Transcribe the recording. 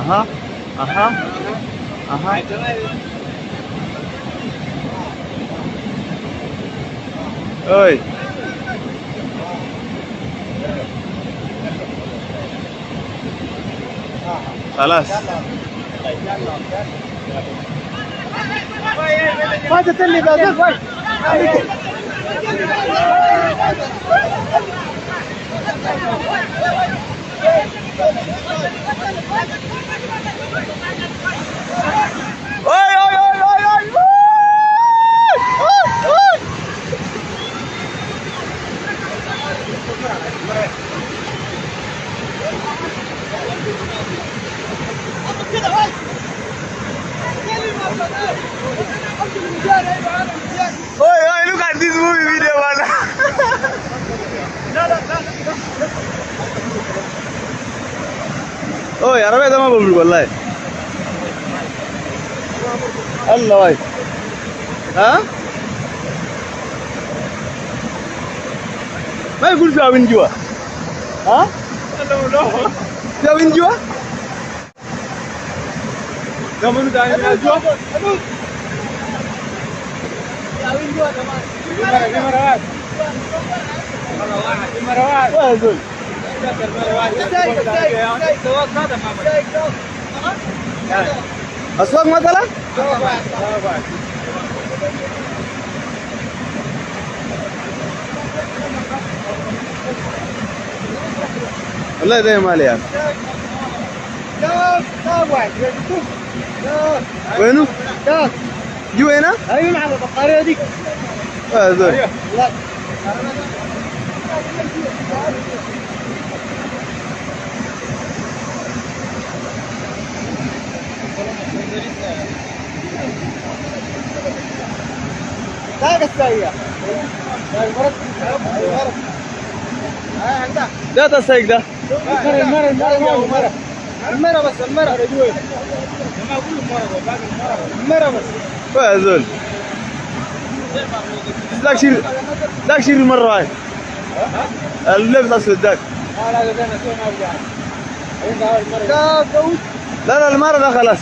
اها اها اها اوي خلاص ما تتلي بعدين اوي اوي اوي اوي اوي Oi, oi, look at this movie video, man. Oi, عربية ده ما بقول والله. الله واي. ها؟ ما يقول فيها وين جوا؟ ها؟ فيها وين جوا؟ ده منو ده من جوا؟ أسواق مثلا؟ والله ده مالي يعني. وينه؟ جوا هنا؟ ايوه مع البطاريه دي هذول لا السيارة ده السايق ده المرة بس المرة بس هذول ذاك شيل المرة هاي اللبس أسود ذاك لا لا المرة ده خلاص